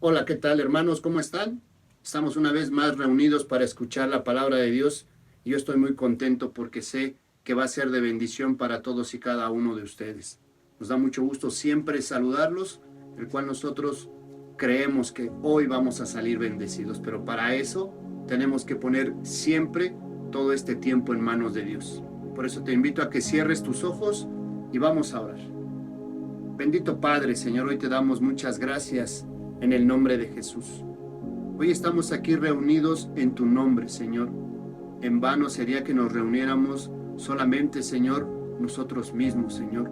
Hola, ¿qué tal, hermanos? ¿Cómo están? Estamos una vez más reunidos para escuchar la palabra de Dios y yo estoy muy contento porque sé que va a ser de bendición para todos y cada uno de ustedes. Nos da mucho gusto siempre saludarlos, el cual nosotros creemos que hoy vamos a salir bendecidos, pero para eso tenemos que poner siempre todo este tiempo en manos de Dios. Por eso te invito a que cierres tus ojos y vamos a orar. Bendito Padre, Señor, hoy te damos muchas gracias en el nombre de Jesús. Hoy estamos aquí reunidos en tu nombre, Señor. En vano sería que nos reuniéramos solamente, Señor, nosotros mismos, Señor.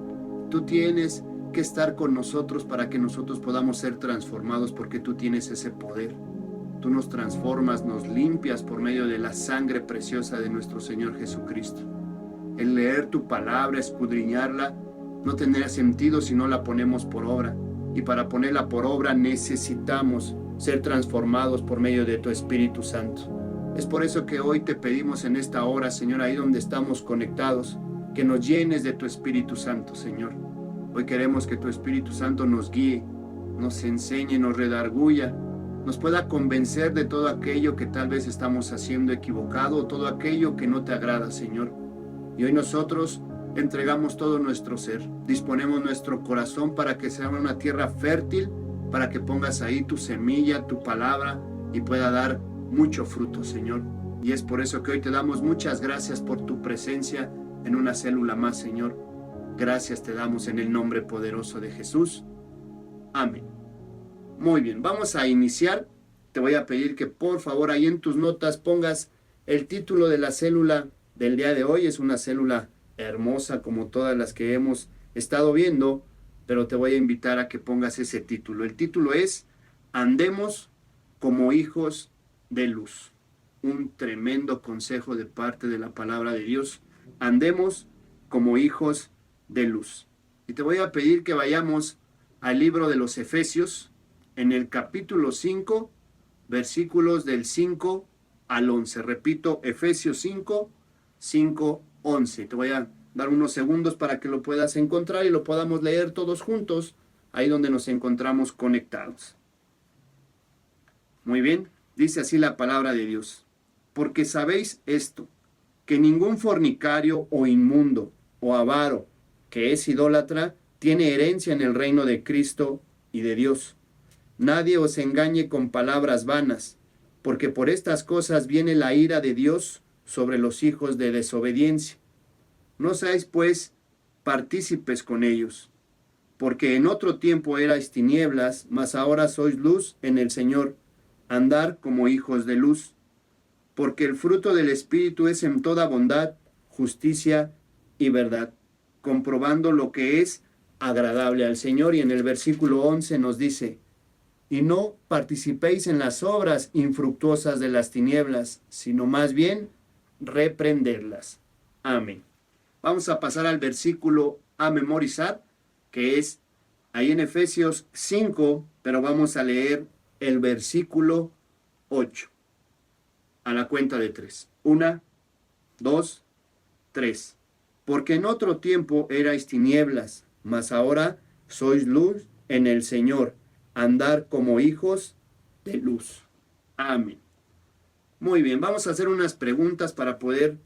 Tú tienes que estar con nosotros para que nosotros podamos ser transformados, porque tú tienes ese poder. Tú nos transformas, nos limpias por medio de la sangre preciosa de nuestro Señor Jesucristo. El leer tu palabra, escudriñarla, no tendría sentido si no la ponemos por obra. Y para ponerla por obra necesitamos ser transformados por medio de tu Espíritu Santo. Es por eso que hoy te pedimos en esta hora, Señor, ahí donde estamos conectados, que nos llenes de tu Espíritu Santo, Señor. Hoy queremos que tu Espíritu Santo nos guíe, nos enseñe, nos redarguya, nos pueda convencer de todo aquello que tal vez estamos haciendo equivocado, todo aquello que no te agrada, Señor. Y hoy nosotros entregamos todo nuestro ser, disponemos nuestro corazón para que sea una tierra fértil, para que pongas ahí tu semilla, tu palabra y pueda dar mucho fruto, Señor. Y es por eso que hoy te damos muchas gracias por tu presencia en una célula más, Señor. Gracias te damos en el nombre poderoso de Jesús. Amén. Muy bien, vamos a iniciar. Te voy a pedir que por favor ahí en tus notas pongas el título de la célula del día de hoy. Es una célula hermosa como todas las que hemos estado viendo, pero te voy a invitar a que pongas ese título. El título es Andemos como hijos de luz. Un tremendo consejo de parte de la palabra de Dios. Andemos como hijos de luz. Y te voy a pedir que vayamos al libro de los Efesios, en el capítulo 5, versículos del 5 al 11. Repito, Efesios 5, 11. Te voy a dar unos segundos para que lo puedas encontrar y lo podamos leer todos juntos, ahí donde nos encontramos conectados. Muy bien, dice así la palabra de Dios. Porque sabéis esto, que ningún fornicario o inmundo o avaro, que es idólatra, tiene herencia en el reino de Cristo y de Dios. Nadie os engañe con palabras vanas, porque por estas cosas viene la ira de Dios sobre los hijos de desobediencia. No seáis, pues, partícipes con ellos, porque en otro tiempo erais tinieblas, mas ahora sois luz en el Señor. Andar como hijos de luz, porque el fruto del Espíritu es en toda bondad, justicia y verdad, comprobando lo que es agradable al Señor. Y en el versículo 11 nos dice, y no participéis en las obras infructuosas de las tinieblas, sino más bien reprenderlas. Amén. Vamos a pasar al versículo a memorizar, que es ahí en Efesios 5, pero vamos a leer el versículo 8. A la cuenta de 3. 1, 2, 3. Porque en otro tiempo erais tinieblas, mas ahora sois luz en el Señor. Andar como hijos de luz. Amén. Muy bien, vamos a hacer unas preguntas para poder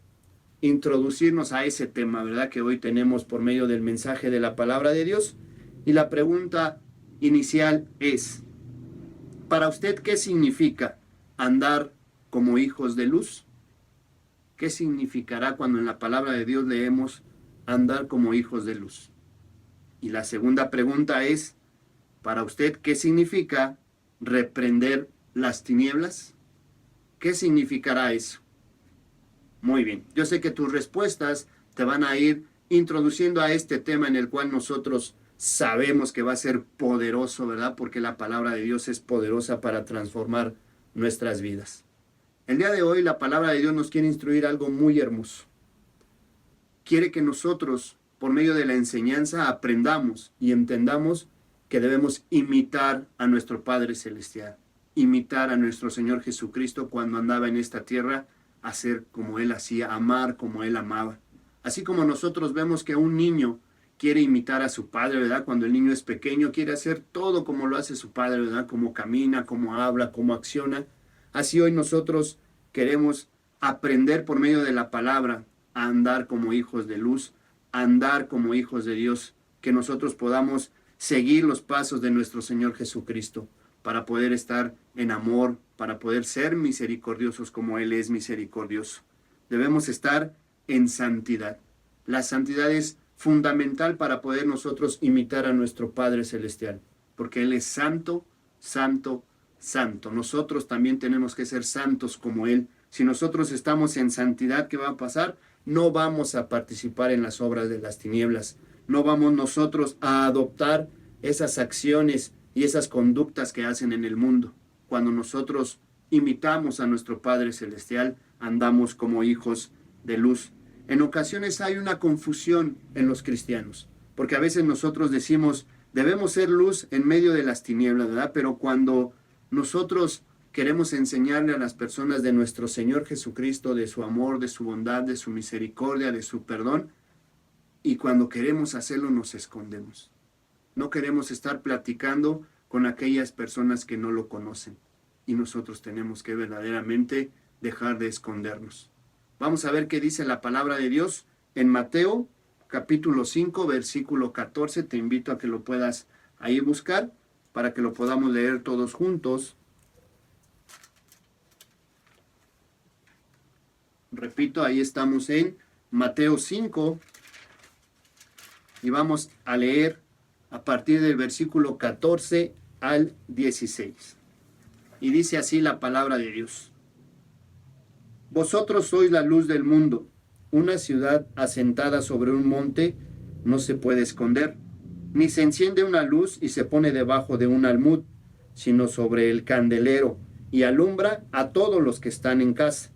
introducirnos a ese tema, ¿verdad? Que hoy tenemos por medio del mensaje de la palabra de Dios. Y la pregunta inicial es, para usted, ¿qué significa andar como hijos de luz? ¿Qué significará cuando en la palabra de Dios leemos andar como hijos de luz? Y la segunda pregunta es, para usted, ¿qué significa reprender las tinieblas? ¿Qué significará eso? Muy bien, yo sé que tus respuestas te van a ir introduciendo a este tema en el cual nosotros sabemos que va a ser poderoso, ¿verdad? Porque la palabra de Dios es poderosa para transformar nuestras vidas. El día de hoy la palabra de Dios nos quiere instruir algo muy hermoso. Quiere que nosotros, por medio de la enseñanza, aprendamos y entendamos que debemos imitar a nuestro Padre Celestial, imitar a nuestro Señor Jesucristo cuando andaba en esta tierra, hacer como Él hacía, amar como Él amaba. Así como nosotros vemos que un niño quiere imitar a su padre, ¿verdad? Cuando el niño es pequeño, quiere hacer todo como lo hace su padre, ¿verdad? Cómo camina, cómo habla, cómo acciona. Así hoy nosotros queremos aprender por medio de la palabra a andar como hijos de luz, a andar como hijos de Dios, que nosotros podamos seguir los pasos de nuestro Señor Jesucristo para poder estar en amor, para poder ser misericordiosos como Él es misericordioso. Debemos estar en santidad. La santidad es fundamental para poder nosotros imitar a nuestro Padre Celestial, porque Él es santo, santo, santo. Nosotros también tenemos que ser santos como Él. Si nosotros estamos en santidad, ¿qué va a pasar? No vamos a participar en las obras de las tinieblas. No vamos nosotros a adoptar esas acciones y esas conductas que hacen en el mundo. Cuando nosotros imitamos a nuestro Padre Celestial, andamos como hijos de luz. En ocasiones hay una confusión en los cristianos, porque a veces nosotros decimos, debemos ser luz en medio de las tinieblas, ¿verdad? Pero cuando nosotros queremos enseñarle a las personas de nuestro Señor Jesucristo, de su amor, de su bondad, de su misericordia, de su perdón, y cuando queremos hacerlo nos escondemos. No queremos estar platicando con aquellas personas que no lo conocen, y nosotros tenemos que verdaderamente dejar de escondernos. Vamos a ver qué dice la palabra de Dios en Mateo capítulo 5, versículo 14. Te invito a que lo puedas ahí buscar para que lo podamos leer todos juntos. Repito, ahí estamos en Mateo 5 y vamos a leer a partir del versículo 14 al 16. Y dice así la palabra de Dios. Vosotros sois la luz del mundo. Una ciudad asentada sobre un monte no se puede esconder, ni se enciende una luz y se pone debajo de un almud, sino sobre el candelero, y alumbra a todos los que están en casa.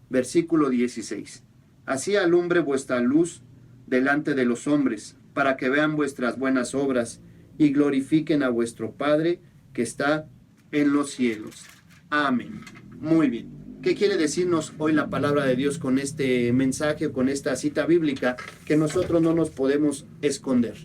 Versículo 16. Así alumbre vuestra luz delante de los hombres, para que vean vuestras buenas obras y glorifiquen a vuestro Padre que está en los cielos. Amén. Muy bien. ¿Qué quiere decirnos hoy la palabra de Dios con este mensaje, con esta cita bíblica? Que nosotros no nos podemos esconder.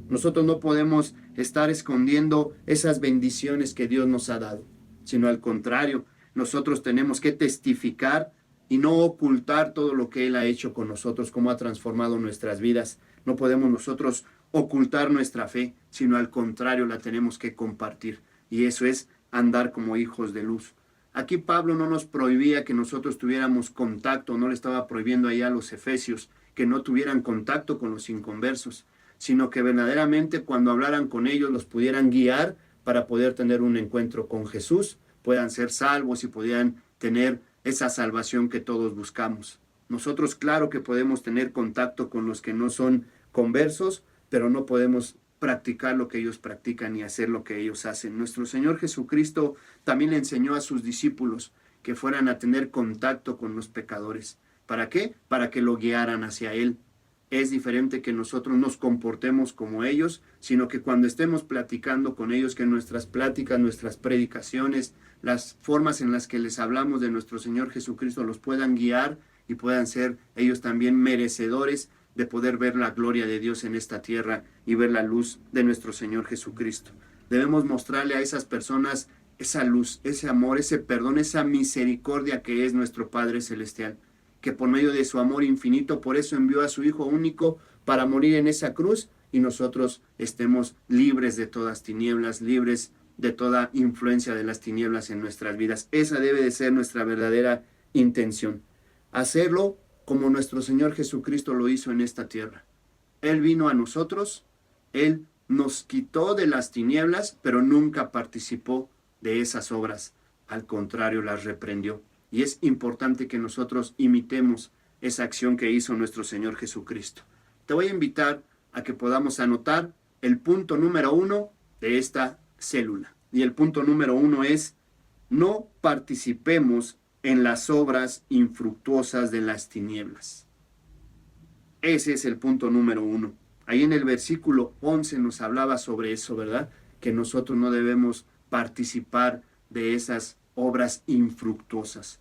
Nosotros no podemos estar escondiendo esas bendiciones que Dios nos ha dado, sino al contrario, nosotros tenemos que testificar y no ocultar todo lo que Él ha hecho con nosotros, cómo ha transformado nuestras vidas. No podemos nosotros ocultar nuestra fe, sino al contrario, la tenemos que compartir. Y eso es andar como hijos de luz. Aquí Pablo no nos prohibía que nosotros tuviéramos contacto, no le estaba prohibiendo ahí a los efesios que no tuvieran contacto con los inconversos, sino que verdaderamente cuando hablaran con ellos los pudieran guiar para poder tener un encuentro con Jesús, puedan ser salvos y pudieran tener esa salvación que todos buscamos. Nosotros claro que podemos tener contacto con los que no son conversos, pero no podemos practicar lo que ellos practican y hacer lo que ellos hacen. Nuestro Señor Jesucristo también le enseñó a sus discípulos que fueran a tener contacto con los pecadores. ¿Para qué? Para que lo guiaran hacia Él. Es diferente que nosotros nos comportemos como ellos, sino que cuando estemos platicando con ellos, que nuestras pláticas, nuestras predicaciones, las formas en las que les hablamos de nuestro Señor Jesucristo los puedan guiar y puedan ser ellos también merecedores de poder ver la gloria de Dios en esta tierra y ver la luz de nuestro Señor Jesucristo. Debemos mostrarle a esas personas esa luz, ese amor, ese perdón, esa misericordia que es nuestro Padre Celestial, que por medio de su amor infinito, por eso envió a su Hijo único para morir en esa cruz y nosotros estemos libres de todas tinieblas, libres de toda influencia de las tinieblas en nuestras vidas. Esa debe de ser nuestra verdadera intención. Hacerlo como nuestro Señor Jesucristo lo hizo en esta tierra. Él vino a nosotros, Él nos quitó de las tinieblas, pero nunca participó de esas obras. Al contrario, las reprendió. Y es importante que nosotros imitemos esa acción que hizo nuestro Señor Jesucristo. Te voy a invitar a que podamos anotar el punto número 1 de esta célula. Y el punto número 1 es: no participemos en las obras infructuosas de las tinieblas. Ese es el punto número 1. Ahí en el versículo 11 nos hablaba sobre eso, ¿verdad? Que nosotros no debemos participar de esas obras infructuosas.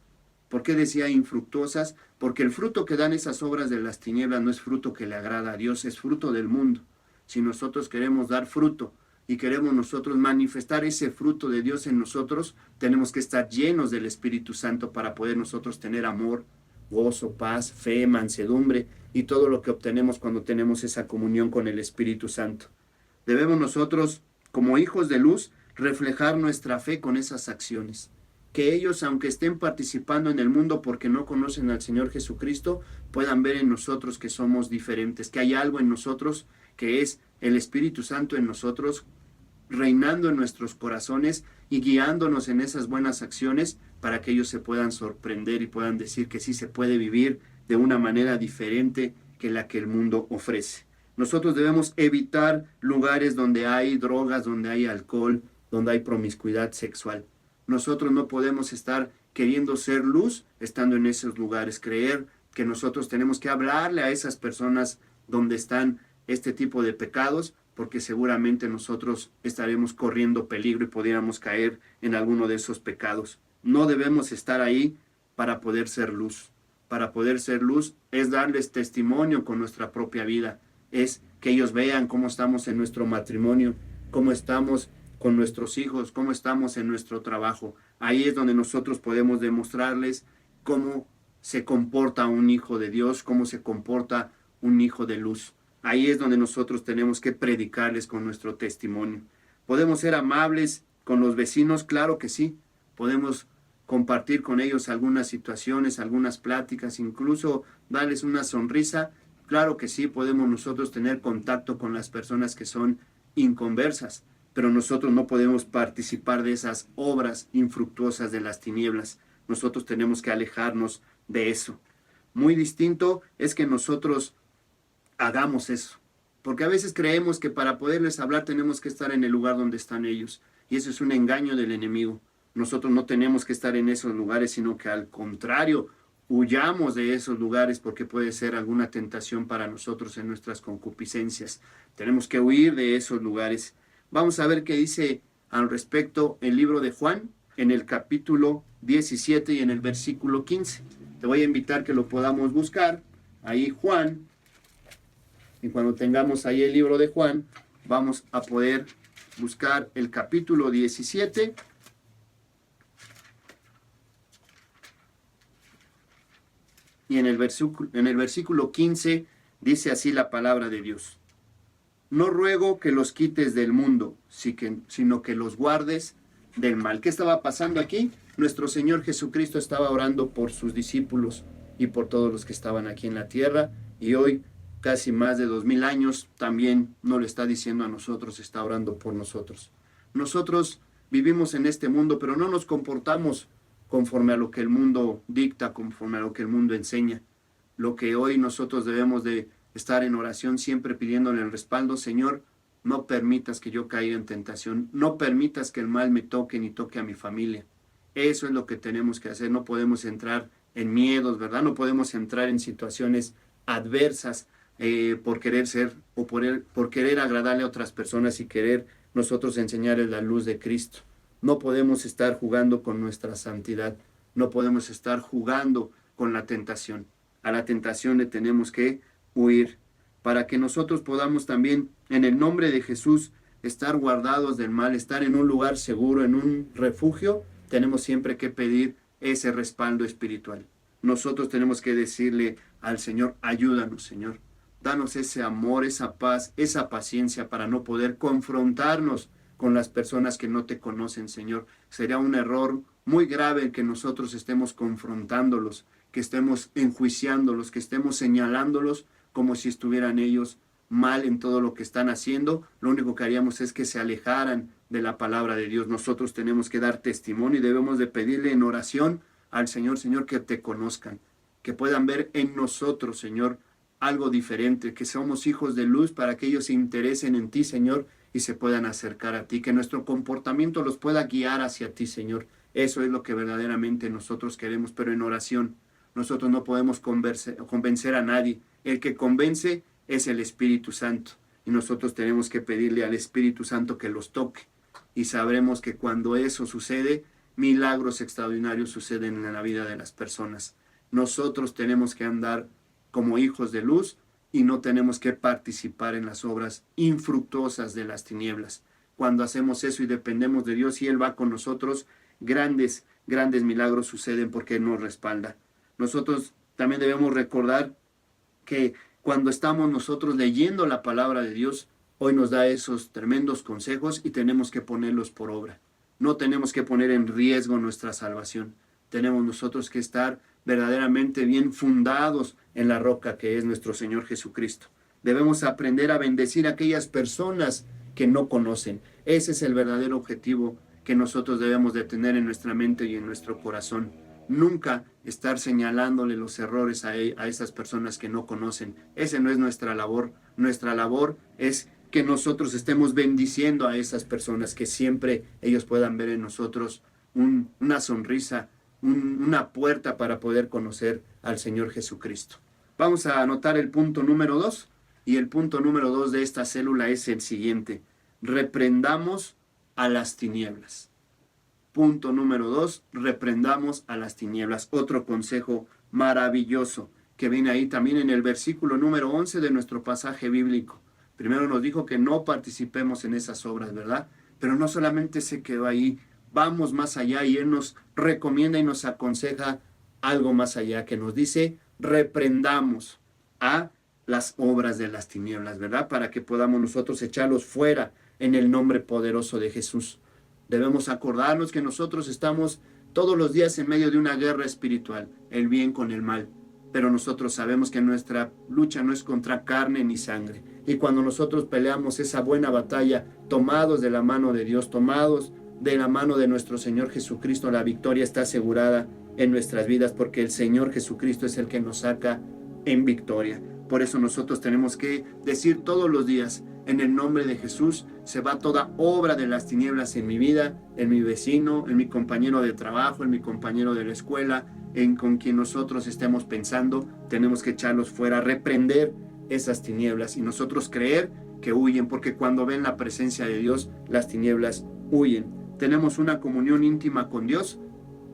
¿Por qué decía infructuosas? Porque el fruto que dan esas obras de las tinieblas no es fruto que le agrada a Dios, es fruto del mundo. Si nosotros queremos dar fruto y queremos nosotros manifestar ese fruto de Dios en nosotros, tenemos que estar llenos del Espíritu Santo para poder nosotros tener amor, gozo, paz, fe, mansedumbre y todo lo que obtenemos cuando tenemos esa comunión con el Espíritu Santo. Debemos nosotros, como hijos de luz, reflejar nuestra fe con esas acciones. Que ellos, aunque estén participando en el mundo porque no conocen al Señor Jesucristo, puedan ver en nosotros que somos diferentes, que hay algo en nosotros que es el Espíritu Santo en nosotros, reinando en nuestros corazones y guiándonos en esas buenas acciones para que ellos se puedan sorprender y puedan decir que sí se puede vivir de una manera diferente que la que el mundo ofrece. Nosotros debemos evitar lugares donde hay drogas, donde hay alcohol, donde hay promiscuidad sexual. Nosotros no podemos estar queriendo ser luz estando en esos lugares, creer que nosotros tenemos que hablarle a esas personas donde están este tipo de pecados, porque seguramente nosotros estaremos corriendo peligro y pudiéramos caer en alguno de esos pecados. No debemos estar ahí para poder ser luz. Para poder ser luz es darles testimonio con nuestra propia vida, es que ellos vean cómo estamos en nuestro matrimonio, cómo estamos con nuestros hijos, cómo estamos en nuestro trabajo. Ahí es donde nosotros podemos demostrarles cómo se comporta un hijo de Dios, cómo se comporta un hijo de luz. Ahí es donde nosotros tenemos que predicarles con nuestro testimonio. ¿Podemos ser amables con los vecinos? Claro que sí. Podemos compartir con ellos algunas situaciones, algunas pláticas, incluso darles una sonrisa. Claro que sí, podemos nosotros tener contacto con las personas que son inconversas, pero nosotros no podemos participar de esas obras infructuosas de las tinieblas. Nosotros tenemos que alejarnos de eso. Muy distinto es que nosotros hagamos eso, porque a veces creemos que para poderles hablar tenemos que estar en el lugar donde están ellos, y eso es un engaño del enemigo. Nosotros no tenemos que estar en esos lugares, sino que al contrario, huyamos de esos lugares porque puede ser alguna tentación para nosotros en nuestras concupiscencias. Tenemos que huir de esos lugares. Vamos a ver qué dice al respecto el libro de Juan en el capítulo 17 y en el versículo 15. Te voy a invitar que lo podamos buscar. Ahí Juan, y cuando tengamos ahí el libro de Juan, vamos a poder buscar el capítulo 17. Y en el versículo 15 dice así la palabra de Dios. No ruego que los quites del mundo, sino que los guardes del mal. ¿Qué estaba pasando aquí? Nuestro Señor Jesucristo estaba orando por sus discípulos y por todos los que estaban aquí en la tierra. Y hoy, casi más de 2000 años, también nos lo está diciendo a nosotros, está orando por nosotros. Nosotros vivimos en este mundo, pero no nos comportamos conforme a lo que el mundo dicta, conforme a lo que el mundo enseña. Lo que hoy nosotros debemos de estar en oración siempre pidiéndole el respaldo. Señor, no permitas que yo caiga en tentación, no permitas que el mal me toque ni toque a mi familia. Eso es lo que tenemos que hacer. No podemos entrar en miedos, ¿verdad? No podemos entrar en situaciones adversas por querer ser o por querer agradarle a otras personas y querer nosotros enseñarles la luz de Cristo. No podemos estar jugando con nuestra santidad, no podemos estar jugando con la tentación. A la tentación le tenemos que huir, para que nosotros podamos también, en el nombre de Jesús, estar guardados del mal, estar en un lugar seguro, en un refugio. Tenemos siempre que pedir ese respaldo espiritual. Nosotros tenemos que decirle al Señor, ayúdanos, Señor. Danos ese amor, esa paz, esa paciencia para no poder confrontarnos con las personas que no te conocen, Señor. Sería un error muy grave el que nosotros estemos confrontándolos, que estemos enjuiciándolos, que estemos señalándolos como si estuvieran ellos mal en todo lo que están haciendo. Lo único que haríamos es que se alejaran de la palabra de Dios. Nosotros tenemos que dar testimonio y debemos de pedirle en oración al Señor, Señor, que te conozcan, que puedan ver en nosotros, Señor, algo diferente, que somos hijos de luz para que ellos se interesen en ti, Señor, y se puedan acercar a ti, que nuestro comportamiento los pueda guiar hacia ti, Señor. Eso es lo que verdaderamente nosotros queremos, pero en oración. Nosotros no podemos convencer a nadie. El que convence es el Espíritu Santo. Y nosotros tenemos que pedirle al Espíritu Santo que los toque. Y sabremos que cuando eso sucede, milagros extraordinarios suceden en la vida de las personas. Nosotros tenemos que andar como hijos de luz, y no tenemos que participar en las obras infructuosas de las tinieblas. Cuando hacemos eso y dependemos de Dios y Él va con nosotros, grandes milagros suceden porque Él nos respalda. Nosotros también debemos recordar que cuando estamos nosotros leyendo la palabra de Dios, hoy nos da esos tremendos consejos y tenemos que ponerlos por obra. No tenemos que poner en riesgo nuestra salvación. Tenemos nosotros que estar verdaderamente bien fundados en la roca que es nuestro Señor Jesucristo. Debemos aprender a bendecir a aquellas personas que no conocen. Ese es el verdadero objetivo que nosotros debemos de tener en nuestra mente y en nuestro corazón. Nunca estar señalándole los errores a esas personas que no conocen. Esa no es nuestra labor. Nuestra labor es que nosotros estemos bendiciendo a esas personas, que siempre ellos puedan ver en nosotros una sonrisa, una puerta para poder conocer al Señor Jesucristo. Vamos a anotar el punto número 2, y el punto número 2 de esta célula es el siguiente: reprendamos a las tinieblas. Punto número 2, reprendamos a las tinieblas. Otro consejo maravilloso que viene ahí también en el versículo número 11 de nuestro pasaje bíblico. Primero nos dijo que no participemos en esas obras, ¿verdad? Pero no solamente se quedó ahí, vamos más allá, y Él nos recomienda y nos aconseja algo más allá, que nos dice: reprendamos a las obras de las tinieblas, ¿verdad? Para que podamos nosotros echarlos fuera en el nombre poderoso de Jesús. Debemos acordarnos que nosotros estamos todos los días en medio de una guerra espiritual, el bien con el mal. Pero nosotros sabemos que nuestra lucha no es contra carne ni sangre. Y cuando nosotros peleamos esa buena batalla, tomados de la mano de Dios, tomados de la mano de nuestro Señor Jesucristo, la victoria está asegurada en nuestras vidas, porque el Señor Jesucristo es el que nos saca en victoria. Por eso nosotros tenemos que decir todos los días: en el nombre de Jesús se va toda obra de las tinieblas en mi vida, en mi vecino, en mi compañero de trabajo, en mi compañero de la escuela, en con quien nosotros estemos pensando. Tenemos que echarlos fuera, reprender esas tinieblas y nosotros creer que huyen, porque cuando ven la presencia de Dios, las tinieblas huyen. Tenemos una comunión íntima con Dios.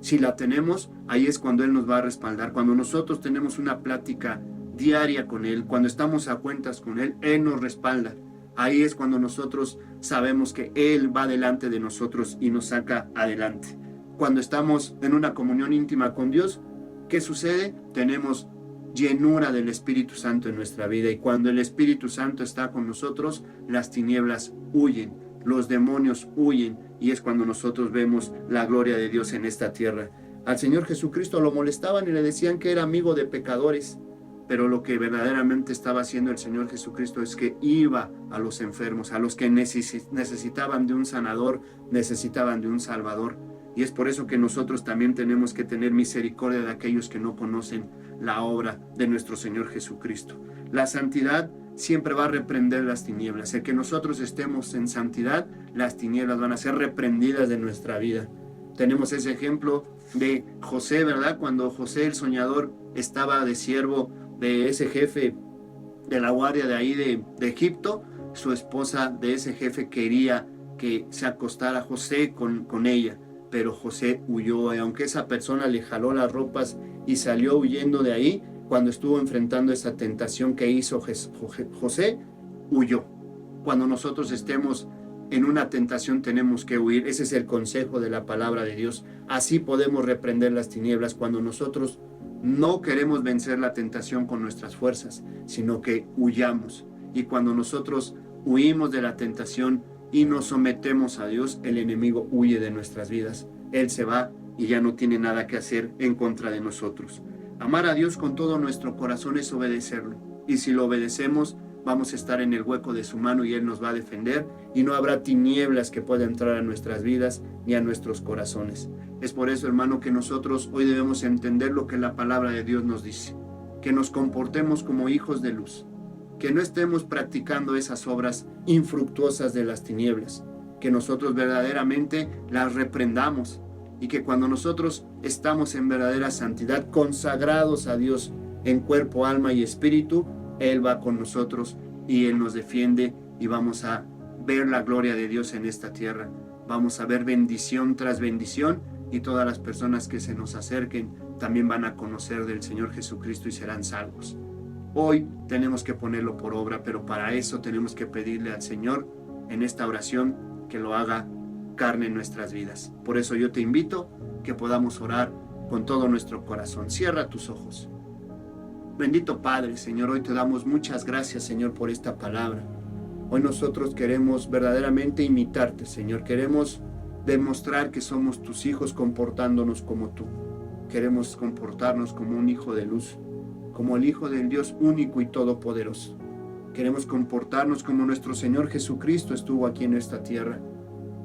Si la tenemos, ahí es cuando Él nos va a respaldar. Cuando nosotros tenemos una plática diaria con Él, cuando estamos a cuentas con Él, Él nos respalda. Ahí es cuando nosotros sabemos que Él va delante de nosotros y nos saca adelante. Cuando estamos en una comunión íntima con Dios, ¿qué sucede? Tenemos llenura del Espíritu Santo en nuestra vida, y cuando el Espíritu Santo está con nosotros, las tinieblas huyen, los demonios huyen, y es cuando nosotros vemos la gloria de Dios en esta tierra. Al Señor Jesucristo lo molestaban y le decían que era amigo de pecadores, pero lo que verdaderamente estaba haciendo el Señor Jesucristo es que iba a los enfermos, a los que necesitaban de un sanador, necesitaban de un salvador. Y es por eso que nosotros también tenemos que tener misericordia de aquellos que no conocen la obra de nuestro Señor Jesucristo. La santidad siempre va a reprender las tinieblas. El que nosotros estemos en santidad, las tinieblas van a ser reprendidas de nuestra vida. Tenemos ese ejemplo de José, ¿verdad? Cuando José el soñador estaba de siervo de ese jefe de la guardia de ahí de Egipto, su esposa de ese jefe quería que se acostara José con ella, pero José huyó, y aunque esa persona le jaló las ropas y salió huyendo de ahí, cuando estuvo enfrentando esa tentación que hizo José, huyó. Cuando nosotros estemos en una tentación tenemos que huir. Ese es el consejo de la palabra de Dios. Así podemos reprender las tinieblas, cuando nosotros no queremos vencer la tentación con nuestras fuerzas, sino que huyamos. Y cuando nosotros huimos de la tentación y nos sometemos a Dios, el enemigo huye de nuestras vidas. Él se va y ya no tiene nada que hacer en contra de nosotros. Amar a Dios con todo nuestro corazón es obedecerlo. Y si lo obedecemos, vamos a estar en el hueco de su mano y Él nos va a defender, y no habrá tinieblas que puedan entrar a nuestras vidas ni a nuestros corazones. Es por eso, hermano, que nosotros hoy debemos entender lo que la palabra de Dios nos dice, que nos comportemos como hijos de luz, que no estemos practicando esas obras infructuosas de las tinieblas, que nosotros verdaderamente las reprendamos, y que cuando nosotros estamos en verdadera santidad, consagrados a Dios en cuerpo, alma y espíritu, Él va con nosotros y Él nos defiende, y vamos a ver la gloria de Dios en esta tierra. Vamos a ver bendición tras bendición, y todas las personas que se nos acerquen también van a conocer del Señor Jesucristo y serán salvos. Hoy tenemos que ponerlo por obra, pero para eso tenemos que pedirle al Señor en esta oración que lo haga carne en nuestras vidas. Por eso yo te invito que podamos orar con todo nuestro corazón. Cierra tus ojos. Bendito Padre, Señor, hoy te damos muchas gracias, Señor, por esta palabra. Hoy nosotros queremos verdaderamente imitarte, Señor. Queremos demostrar que somos tus hijos comportándonos como tú. Queremos comportarnos como un hijo de luz, como el Hijo del Dios único y todopoderoso. Queremos comportarnos como nuestro Señor Jesucristo estuvo aquí en esta tierra.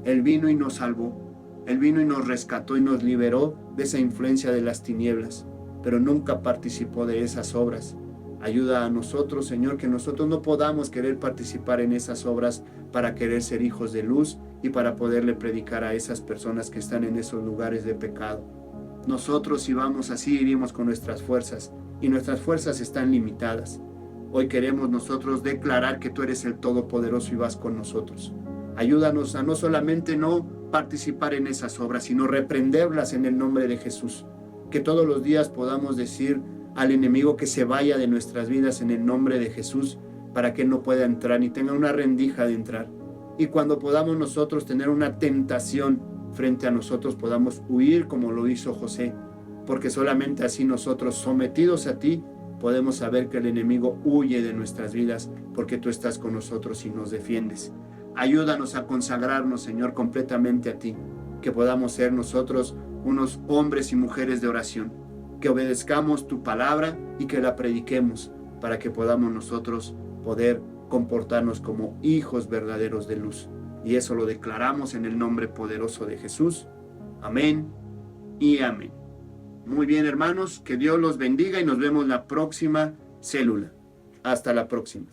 Él vino y nos salvó. Él vino y nos rescató y nos liberó de esa influencia de las tinieblas, pero nunca participó de esas obras. Ayuda a nosotros, Señor, que nosotros no podamos querer participar en esas obras para querer ser hijos de luz y para poderle predicar a esas personas que están en esos lugares de pecado. Nosotros, si vamos así, iríamos con nuestras fuerzas, y nuestras fuerzas están limitadas. Hoy queremos nosotros declarar que tú eres el Todopoderoso y vas con nosotros. Ayúdanos a no solamente no participar en esas obras, sino reprenderlas en el nombre de Jesús. Que todos los días podamos decir al enemigo que se vaya de nuestras vidas en el nombre de Jesús, para que él no pueda entrar ni tenga una rendija de entrar. Y cuando podamos nosotros tener una tentación frente a nosotros, podamos huir como lo hizo José, porque solamente así nosotros, sometidos a ti, podemos saber que el enemigo huye de nuestras vidas, porque tú estás con nosotros y nos defiendes. Ayúdanos a consagrarnos, Señor, completamente a ti, que podamos ser nosotros unos hombres y mujeres de oración, que obedezcamos tu palabra y que la prediquemos, para que podamos nosotros poder comportarnos como hijos verdaderos de luz. Y eso lo declaramos en el nombre poderoso de Jesús. Amén y amén. Muy bien, hermanos, que Dios los bendiga y nos vemos la próxima célula. Hasta la próxima.